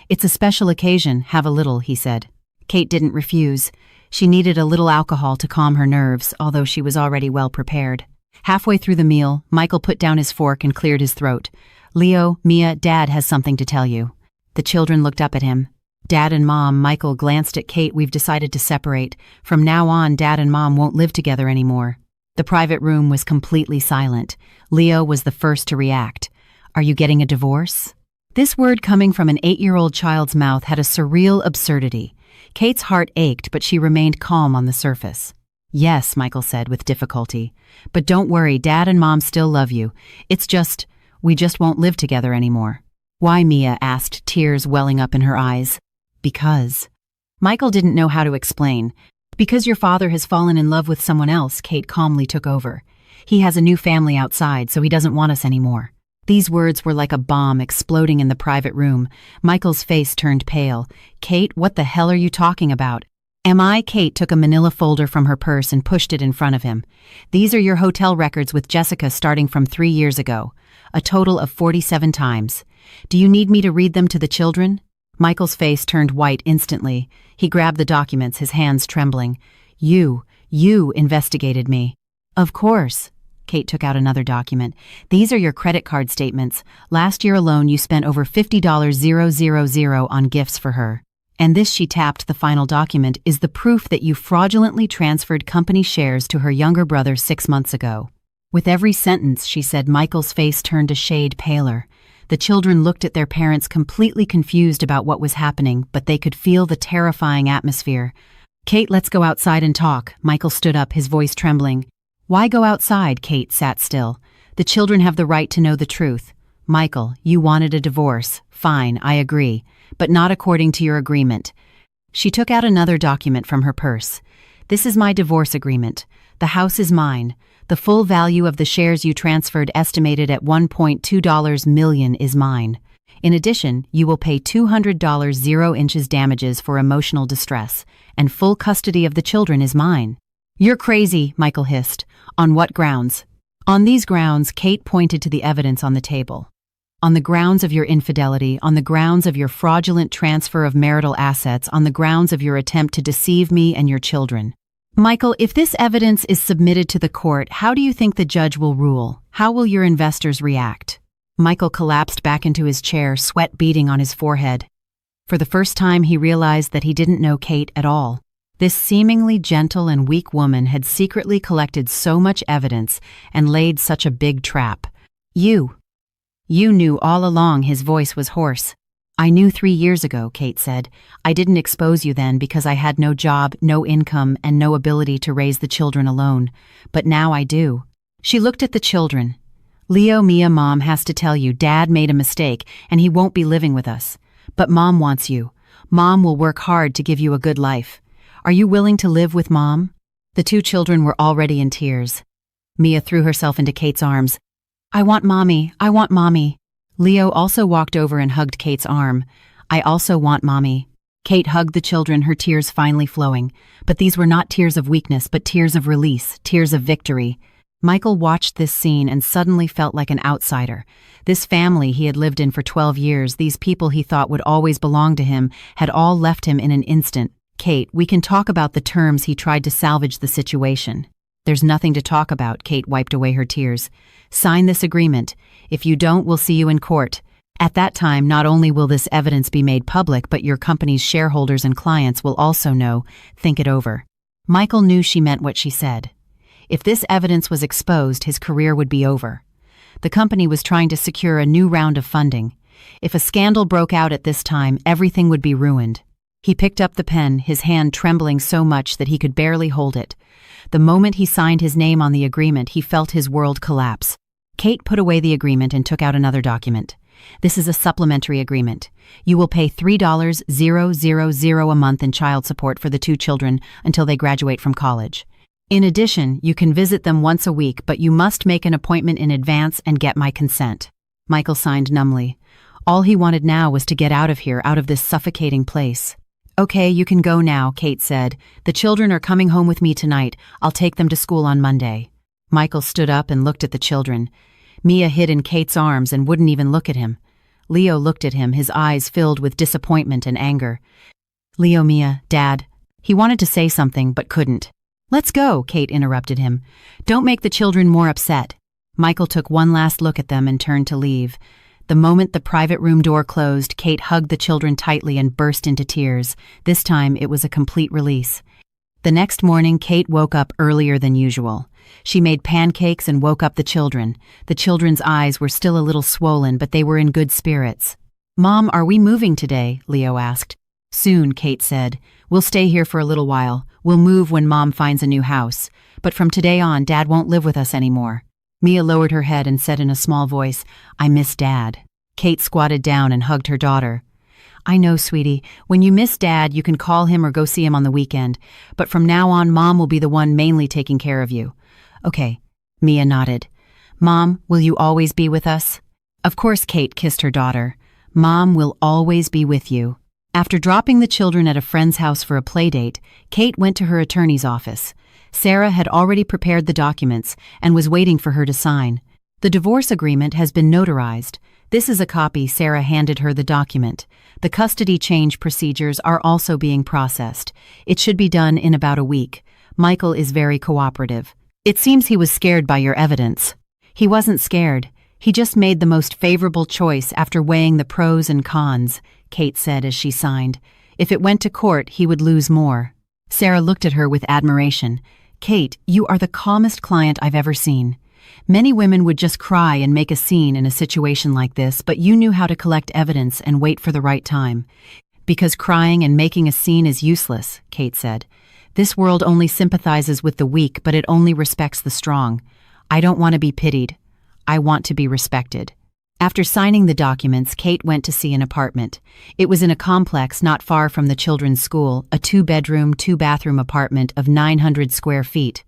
"It's a special occasion, have a little," he said. Kate didn't refuse. She needed a little alcohol to calm her nerves, although she was already well prepared. Halfway through the meal, Michael put down his fork and cleared his throat. "Leo, Mia, Dad has something to tell you." The children looked up at him. "Dad and Mom," Michael glanced at Kate, "we've decided to separate. From now on, Dad and Mom won't live together anymore." The private room was completely silent. Leo was the first to react. "Are you getting a divorce?" This word coming from an 8-year-old child's mouth had a surreal absurdity. Kate's heart ached, but she remained calm on the surface. "Yes," Michael said with difficulty. "But don't worry, Dad and Mom still love you. We just won't live together anymore." "Why?" Mia asked, tears welling up in her eyes. "Because." Michael didn't know how to explain. "Because your father has fallen in love with someone else," Kate calmly took over. "He has a new family outside, so he doesn't want us anymore." These words were like a bomb exploding in the private room. Michael's face turned pale. "Kate, what the hell are you talking about?" Kate took a manila folder from her purse and pushed it in front of him. "These are your hotel records with Jessica starting from 3 years ago. A total of 47 times. Do you need me to read them to the children?" Michael's face turned white instantly. He grabbed the documents, his hands trembling. You investigated me." "Of course." Kate took out another document. "These are your credit card statements. Last year alone, you spent over $50,000 on gifts for her. And this," she tapped the final document, "is the proof that you fraudulently transferred company shares to her younger brother 6 months ago." With every sentence, she said, Michael's face turned a shade paler. The children looked at their parents completely confused about what was happening, but they could feel the terrifying atmosphere. "Kate, let's go outside and talk." Michael stood up, his voice trembling. "Why go outside?" Kate sat still. "The children have the right to know the truth." "Michael, you wanted a divorce. Fine, I agree, but not according to your agreement." She took out another document from her purse. "This is my divorce agreement. The house is mine. The full value of the shares you transferred, estimated at $1.2 million, is mine. In addition, you will pay $200 0 inches damages for emotional distress, and full custody of the children is mine." "You're crazy," Michael hissed. "On what grounds?" "On these grounds," Kate pointed to the evidence on the table. "On the grounds of your infidelity, on the grounds of your fraudulent transfer of marital assets, on the grounds of your attempt to deceive me and your children." "Michael, if this evidence is submitted to the court, how do you think the judge will rule? How will your investors react?" Michael collapsed back into his chair, sweat beading on his forehead. For the first time, he realized that he didn't know Kate at all. This seemingly gentle and weak woman had secretly collected so much evidence and laid such a big trap. You knew all along." His voice was hoarse. "I knew 3 years ago," Kate said. "I didn't expose you then because I had no job, no income, and no ability to raise the children alone. But now I do." She looked at the children. "Leo, Mia, Mom has to tell you, Dad made a mistake and he won't be living with us. But Mom wants you. Mom will work hard to give you a good life. Are you willing to live with Mom?" The 2 children were already in tears. Mia threw herself into Kate's arms. "I want Mommy, I want Mommy." Leo also walked over and hugged Kate's arm. "I also want Mommy." Kate hugged the children, her tears finally flowing. But these were not tears of weakness, but tears of release, tears of victory. Michael watched this scene and suddenly felt like an outsider. This family he had lived in for 12 years, these people he thought would always belong to him, had all left him in an instant. "Kate, we can talk about the terms he tried to salvage the situation." "There's nothing to talk about," Kate wiped away her tears. "Sign this agreement. If you don't, we'll see you in court. At that time, not only will this evidence be made public, but your company's shareholders and clients will also know. Think it over." Michael knew she meant what she said. If this evidence was exposed, his career would be over. The company was trying to secure a new round of funding. If a scandal broke out at this time, everything would be ruined. He picked up the pen, his hand trembling so much that he could barely hold it. The moment he signed his name on the agreement, he felt his world collapse. Kate put away the agreement and took out another document. "This is a supplementary agreement. You will pay $3,000 a month in child support for the 2 children until they graduate from college. In addition, you can visit them once a week, but you must make an appointment in advance and get my consent." Michael signed numbly. All he wanted now was to get out of here, out of this suffocating place. "Okay, you can go now," Kate said. "The children are coming home with me tonight. I'll take them to school on Monday." Michael stood up and looked at the children. Mia hid in Kate's arms and wouldn't even look at him. Leo looked at him, his eyes filled with disappointment and anger. "Leo, Mia, Dad." He wanted to say something, but couldn't. "Let's go," Kate interrupted him. "Don't make the children more upset." Michael took one last look at them and turned to leave. The moment the private room door closed, Kate hugged the children tightly and burst into tears. This time, it was a complete release. The next morning, Kate woke up earlier than usual. She made pancakes and woke up the children. The children's eyes were still a little swollen, but they were in good spirits. "Mom, are we moving today?" Leo asked. "Soon," Kate said. "We'll stay here for a little while. We'll move when Mom finds a new house. But from today on, Dad won't live with us anymore." Mia lowered her head and said in a small voice, "I miss Dad." Kate squatted down and hugged her daughter. "I know, sweetie. When you miss Dad, you can call him or go see him on the weekend. But from now on, Mom will be the one mainly taking care of you." "Okay." Mia nodded. "Mom, will you always be with us?" Of course, Kate kissed her daughter. "Mom will always be with you." After dropping the children at a friend's house for a playdate, Kate went to her attorney's office. Sarah had already prepared the documents and was waiting for her to sign. "The divorce agreement has been notarized. This is a copy." Sarah handed her the document. "The custody change procedures are also being processed. It should be done in about a week. Michael is very cooperative. It seems he was scared by your evidence." "He wasn't scared. He just made the most favorable choice after weighing the pros and cons," Kate said as she signed. "If it went to court, he would lose more." Sarah looked at her with admiration. "Kate, you are the calmest client I've ever seen. Many women would just cry and make a scene in a situation like this, but you knew how to collect evidence and wait for the right time." "Because crying and making a scene is useless," Kate said. "This world only sympathizes with the weak, but it only respects the strong. I don't want to be pitied. I want to be respected." After signing the documents, Kate went to see an apartment. It was in a complex not far from the children's school, a 2-bedroom, 2-bathroom apartment of 900 square feet.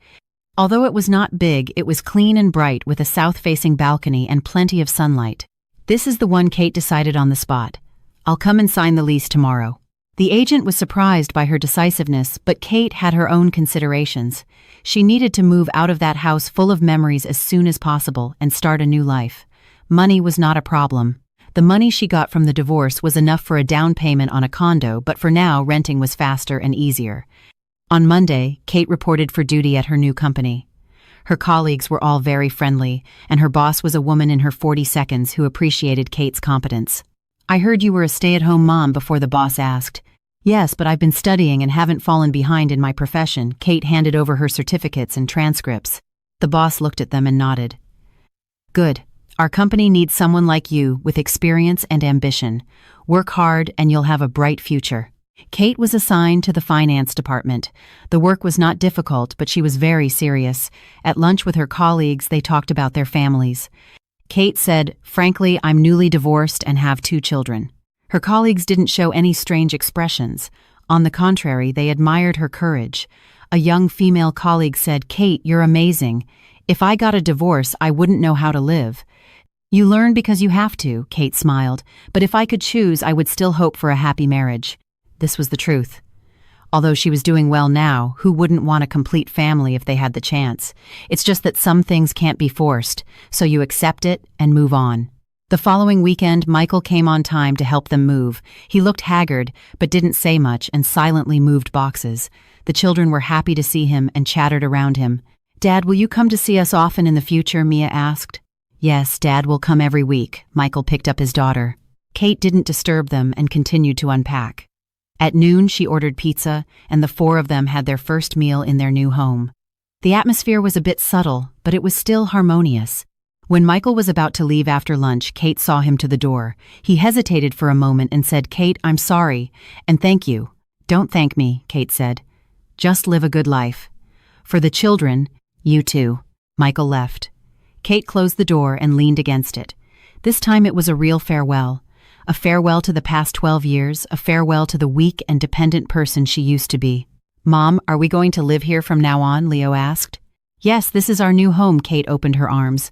Although it was not big, it was clean and bright with a south-facing balcony and plenty of sunlight. "This is the one," Kate decided on the spot. "I'll come and sign the lease tomorrow." The agent was surprised by her decisiveness, but Kate had her own considerations. She needed to move out of that house full of memories as soon as possible and start a new life. Money was not a problem. The money she got from the divorce was enough for a down payment on a condo, but for now, renting was faster and easier. On Monday, Kate reported for duty at her new company. Her colleagues were all very friendly, and her boss was a woman in her 40s who appreciated Kate's competence. "I heard you were a stay-at-home mom," before the boss asked. "Yes, but I've been studying and haven't fallen behind in my profession." Kate handed over her certificates and transcripts. The boss looked at them and nodded. "Good. Our company needs someone like you with experience and ambition. Work hard and you'll have a bright future." Kate was assigned to the finance department. The work was not difficult, but she was very serious. At lunch with her colleagues, they talked about their families. Kate said, "Frankly, I'm newly divorced and have 2 children." Her colleagues didn't show any strange expressions. On the contrary, they admired her courage. A young female colleague said, "Kate, you're amazing. If I got a divorce, I wouldn't know how to live." "You learn because you have to," Kate smiled, "but if I could choose, I would still hope for a happy marriage." This was the truth. Although she was doing well now, who wouldn't want a complete family if they had the chance? It's just that some things can't be forced, so you accept it and move on. The following weekend, Michael came on time to help them move. He looked haggard, but didn't say much and silently moved boxes. The children were happy to see him and chattered around him. "Dad, will you come to see us often in the future?" Mia asked. "Yes, Dad will come every week." Michael picked up his daughter. Kate didn't disturb them and continued to unpack. At noon, she ordered pizza, and the 4 of them had their first meal in their new home. The atmosphere was a bit subtle, but it was still harmonious. When Michael was about to leave after lunch, Kate saw him to the door. He hesitated for a moment and said, "Kate, I'm sorry, and thank you." "Don't thank me," Kate said. "Just live a good life. For the children, you too." Michael left. Kate closed the door and leaned against it. This time it was a real farewell. A farewell to the past 12 years, a farewell to the weak and dependent person she used to be. "Mom, are we going to live here from now on?" Leo asked. "Yes, this is our new home." Kate opened her arms.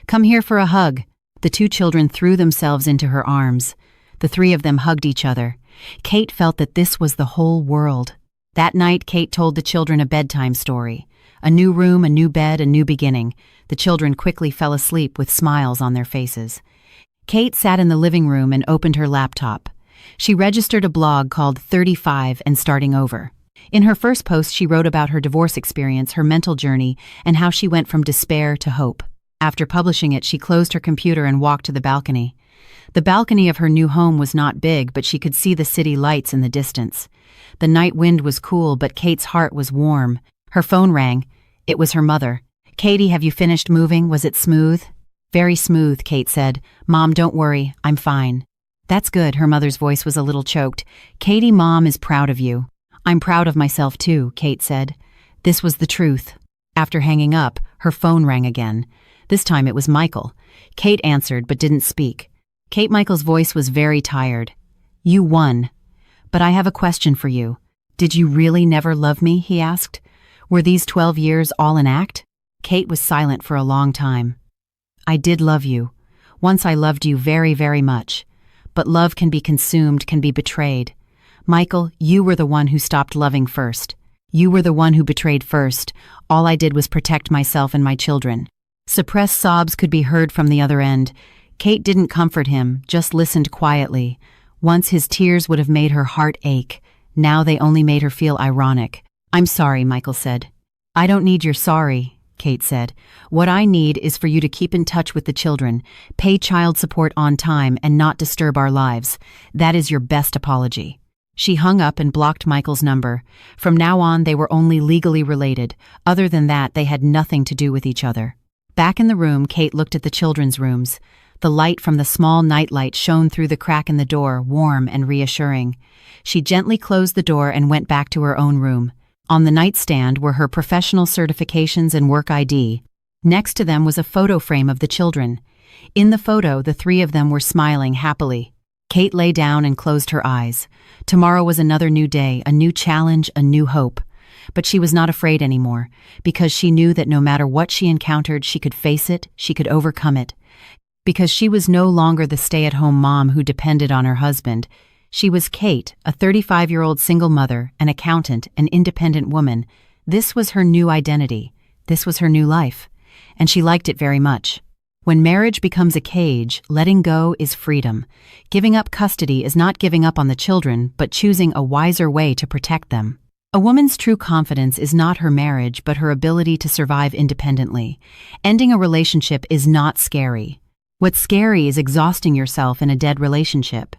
"Come here for a hug." The 2 children threw themselves into her arms. The 3 of them hugged each other. Kate felt that this was the whole world. That night, Kate told the children a bedtime story. A new room, a new bed, a new beginning. The children quickly fell asleep with smiles on their faces. Kate sat in the living room and opened her laptop. She registered a blog called 35 and Starting Over. In her first post, she wrote about her divorce experience, her mental journey, and how she went from despair to hope. After publishing it, she closed her computer and walked to the balcony. The balcony of her new home was not big, but she could see the city lights in the distance. The night wind was cool, but Kate's heart was warm. Her phone rang. It was her mother. "Katie, have you finished moving? Was it smooth?" "Very smooth," Kate said. "Mom, don't worry, I'm fine." "That's good." Her mother's voice was a little choked. "Katie, Mom is proud of you." "I'm proud of myself too," Kate said. This was the truth. After hanging up, her phone rang again. This time it was Michael. Kate answered but didn't speak. Michael's voice was very tired. "You won. But I have a question for you. Did you really never love me?" he asked. "Were these 12 years all an act?" Kate was silent for a long time. "I did love you. Once I loved you very, very much. But love can be consumed, can be betrayed. Michael, you were the one who stopped loving first. You were the one who betrayed first. All I did was protect myself and my children." Suppressed sobs could be heard from the other end. Kate didn't comfort him, just listened quietly. Once his tears would have made her heart ache. Now they only made her feel ironic. "I'm sorry," Michael said. "I don't need your sorry," Kate said. "What I need is for you to keep in touch with the children, pay child support on time, and not disturb our lives. That is your best apology." She hung up and blocked Michael's number. From now on, they were only legally related. Other than that, they had nothing to do with each other. Back in the room, Kate looked at the children's rooms. The light from the small nightlight shone through the crack in the door, warm and reassuring. She gently closed the door and went back to her own room. On the nightstand were her professional certifications and work ID. Next to them was a photo frame of the children. In the photo, the 3 of them were smiling happily. Kate lay down and closed her eyes. Tomorrow was another new day, a new challenge, a new hope. But she was not afraid anymore, because she knew that no matter what she encountered, she could face it, she could overcome it. Because she was no longer the stay-at-home mom who depended on her husband. She was Kate, a 35-year-old single mother, an accountant, an independent woman. This was her new identity. This was her new life. And she liked it very much. When marriage becomes a cage, letting go is freedom. Giving up custody is not giving up on the children, but choosing a wiser way to protect them. A woman's true confidence is not her marriage, but her ability to survive independently. Ending a relationship is not scary. What's scary is exhausting yourself in a dead relationship.